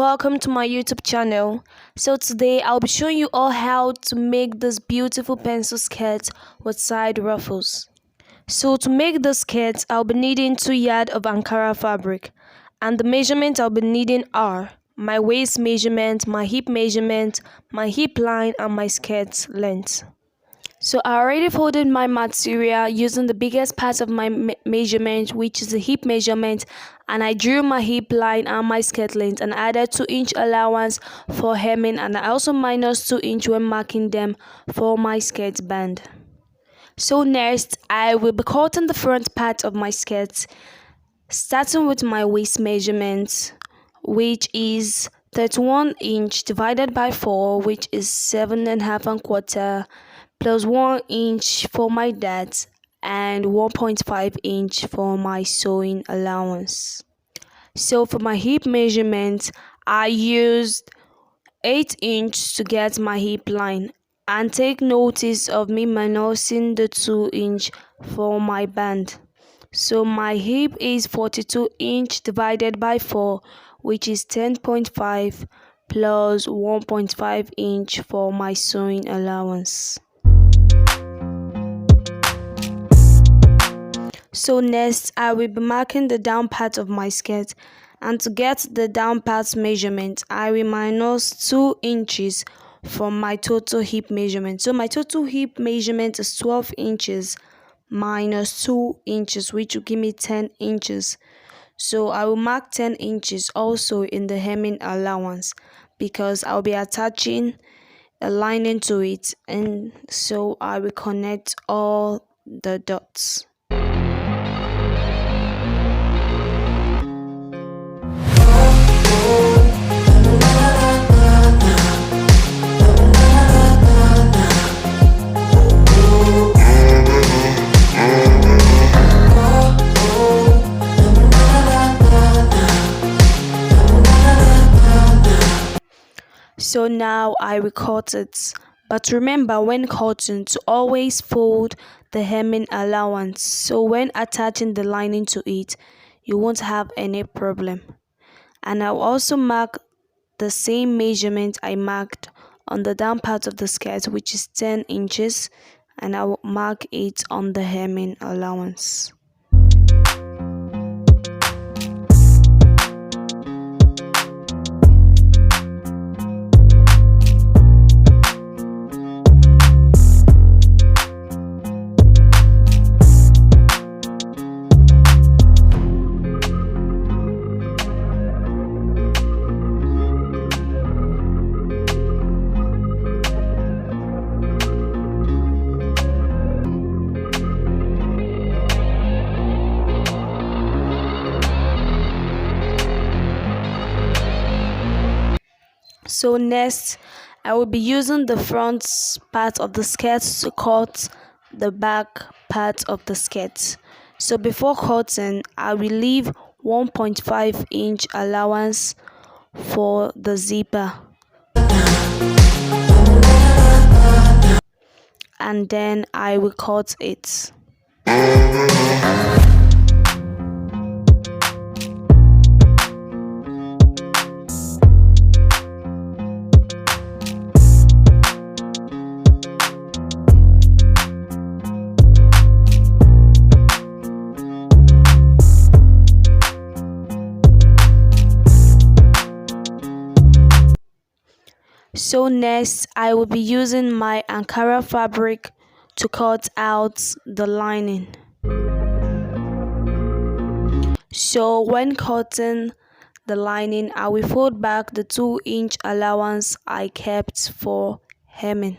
welcome to my YouTube channel. So today I'll be showing you all how to make this beautiful pencil skirt with side ruffles. So to make the skirt, I'll be needing 2 yards of Ankara fabric, and the measurement I'll be needing are my waist measurement, my hip measurement, my hip line, and my skirt length. So I already folded my material using the biggest part of my measurement, which is the hip measurement, and I drew my hip line and my skirt length and added 2-inch allowance for hemming, and I also minus 2-inch when marking them for my skirt band. So next, I will be cutting the front part of my skirt, starting with my waist measurement, which is 31 inch divided by 4, which is 7.5 plus 1 inch for my dart and 1.5 inch for my sewing allowance. So for my hip measurement, I used 8 inch to get my hip line, and take notice of me minusing the 2 inch for my band. So my hip is 42 inch divided by 4, which is 10.5 plus 1.5 inch for my sewing allowance. So next, I will be marking the down part of my skirt, and to get the down part measurement, I will minus 2 inches from my total hip measurement. So my total hip measurement is 12 inches minus 2 inches, which will give me 10 inches. So I will mark 10 inches also in the hemming allowance, because I'll be attaching a lining to it, and so I will connect all the dots. So now I will cut it, but remember when cutting to always fold the hemming allowance, so when attaching the lining to it you won't have any problem. And I'll also mark the same measurement I marked on the down part of the skirt, which is 10 inches, and I will mark it on the hemming allowance. So next, I will be using the front part of the skirt to cut the back part of the skirt. So before cutting, I will leave 1.5 inch allowance for the zipper, and then I will cut it. So next, I will be using my Ankara fabric to cut out the lining. So when cutting the lining, I will fold back the 2-inch allowance I kept for hemming.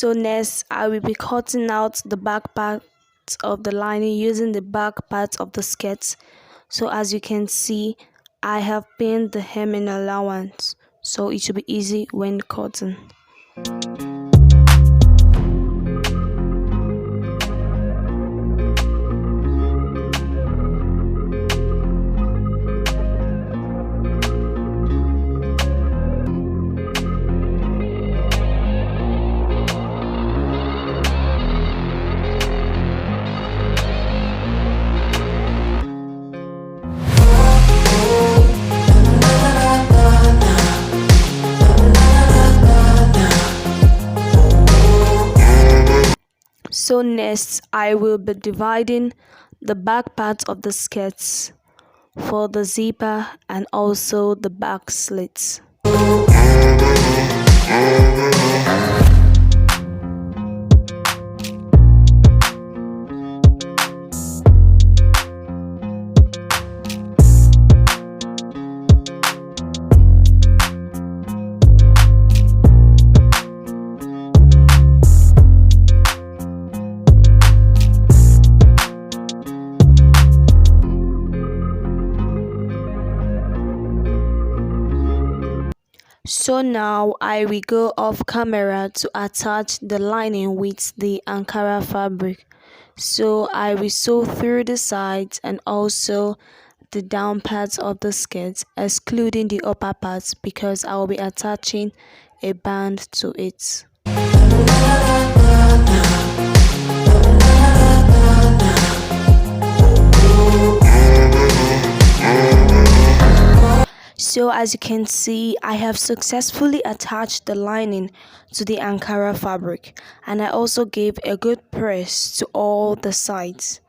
So next, I will be cutting out the back part of the lining using the back part of the skirt. So as you can see, I have pinned the hemming allowance, so it should be easy when cutting. So next, I will be dividing the back part of the skirts for the zipper and also the back slits. So now I will go off camera to attach the lining with the Ankara fabric. So I will sew through the sides and also the down parts of the skirt, excluding the upper parts because I will be attaching a band to it. So as you can see, I have successfully attached the lining to the Ankara fabric, and I also gave a good press to all the sides.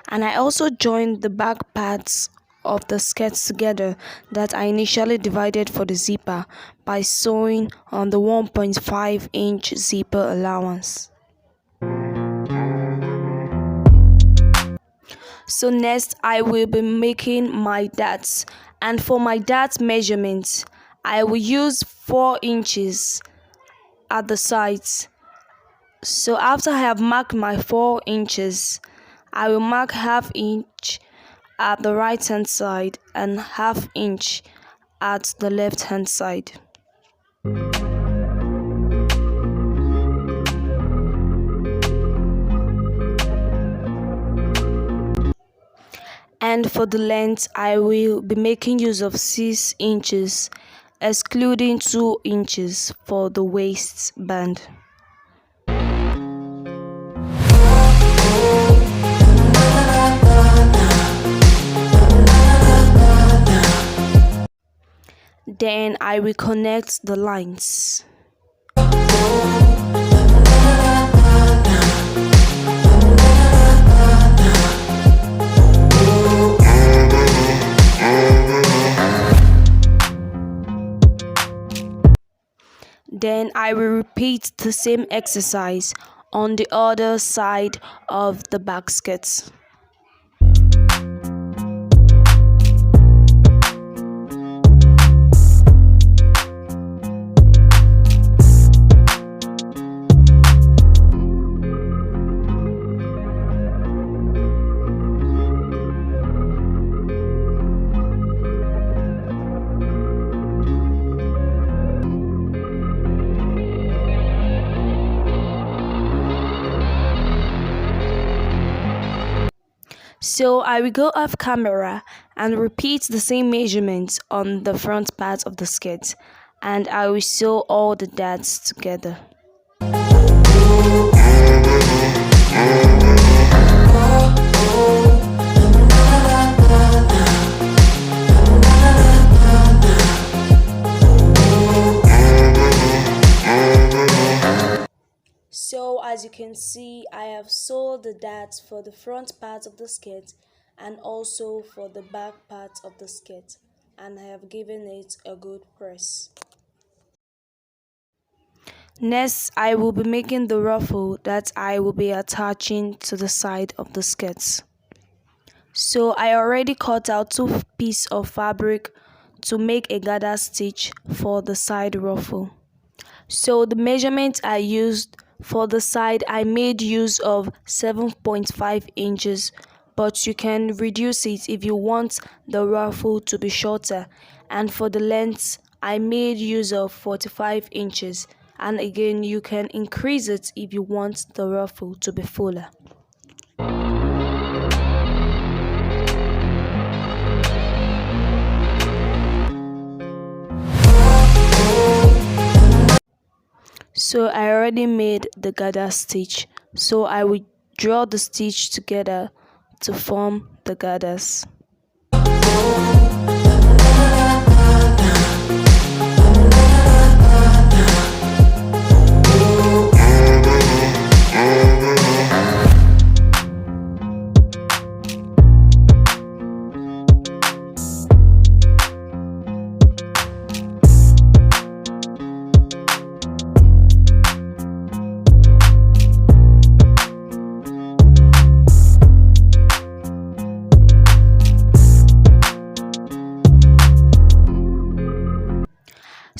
And I also joined the back parts of the skirts together that I initially divided for the zipper by sewing on the 1.5-inch zipper allowance. So next I will be making my darts, and for my dart measurements I will use 4 inches at the sides. So after I have marked my 4 inches, I will mark half inch at the right hand side and half inch at the left hand side. And for the length, I will be making use of 6 inches, excluding 2 inches for the waistband. Then I will connect the lines. Then I will repeat the same exercise on the other side of the back skirt. So I will go off camera and repeat the same measurements on the front part of the skirt, and I will sew all the darts together. So as you can see, I have sewed the darts for the front part of the skirt and also for the back part of the skirt, and I have given it a good press. Next, I will be making the ruffle that I will be attaching to the side of the skirts. So I already cut out 2 pieces of fabric to make a gather stitch for the side ruffle. So the measurements I used For the side, I made use of 7.5 inches, but you can reduce it if you want the ruffle to be shorter. And for the length, I made use of 45 inches. And again, you can increase it if you want the ruffle to be fuller. So I already made the gather stitch, so I will draw the stitch together to form the gathers.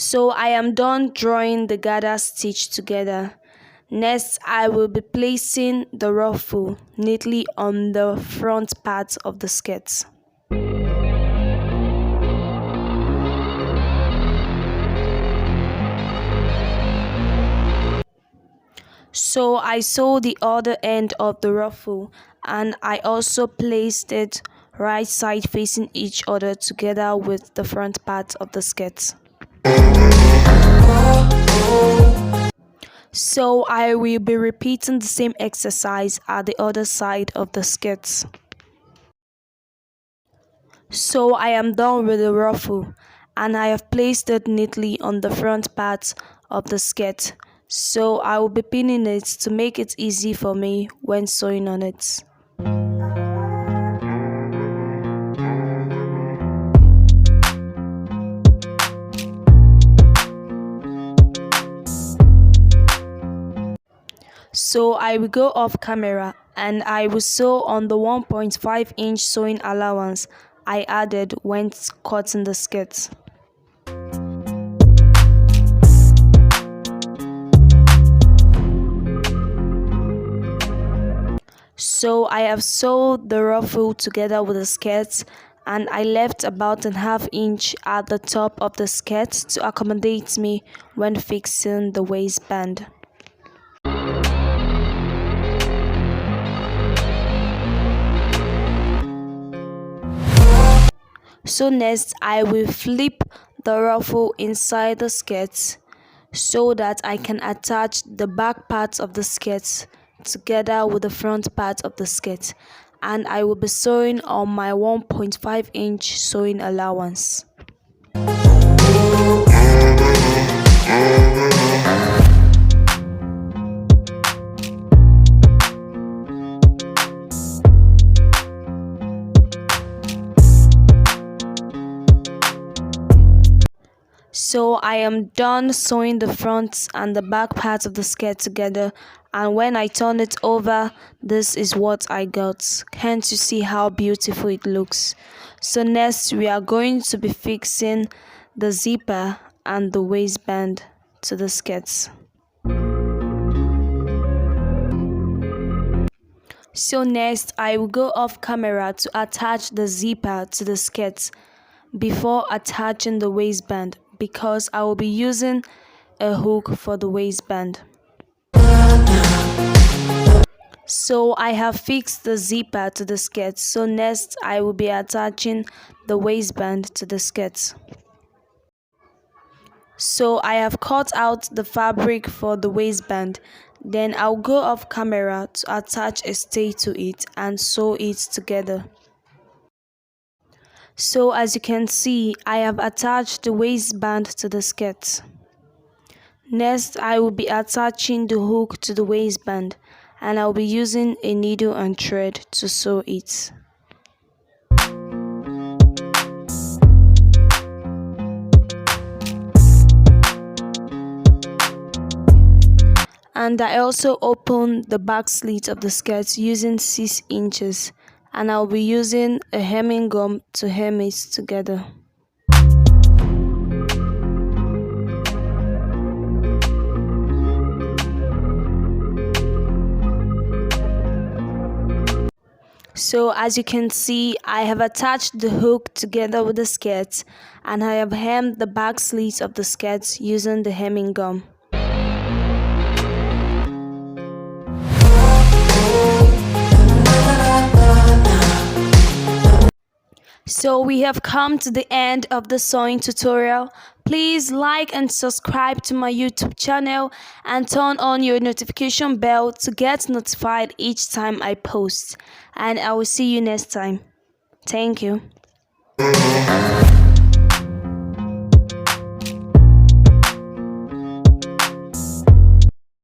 So I am done drawing the gather stitch together. Next, I will be placing the ruffle neatly on the front part of the skirt. So I sewed the other end of the ruffle and I also placed it right side facing each other together with the front part of the skirt. So I will be repeating the same exercise at the other side of the skirt. So I am done with the ruffle and I have placed it neatly on the front part of the skirt. So I will be pinning it to make it easy for me when sewing on it. So I will go off camera and I will sew on the 1.5 inch sewing allowance I added when cutting the skirt. So I have sewed the ruffle together with the skirt and I left about a half inch at the top of the skirt to accommodate me when fixing the waistband. So next I will flip the ruffle inside the skirt so that I can attach the back part of the skirt together with the front part of the skirt, and I will be sewing on my 1.5 inch sewing allowance. So I am done sewing the front and the back part of the skirt together, and when I turn it over, this is what I got. Can't you see how beautiful it looks? So next we are going to be fixing the zipper and the waistband to the skirts. So next I will go off camera to attach the zipper to the skirt before attaching the waistband, because I will be using a hook for the waistband. So I have fixed the zipper to the skirt, so next I will be attaching the waistband to the skirt. So I have cut out the fabric for the waistband, then I'll go off camera to attach a stay to it and sew it together. So as you can see, I have attached the waistband to the skirt. Next, I will be attaching the hook to the waistband and I'll be using a needle and thread to sew it. And I also opened the back slit of the skirt using 6 inches, and I'll be using a hemming gum to hem it together. So as you can see, I have attached the hook together with the skirt, and I have hemmed the back sleeves of the skirt using the hemming gum. So we have come to the end of the sewing tutorial. Please like and subscribe to my YouTube channel and turn on your notification bell to get notified each time I post. And I will see you next time. Thank you.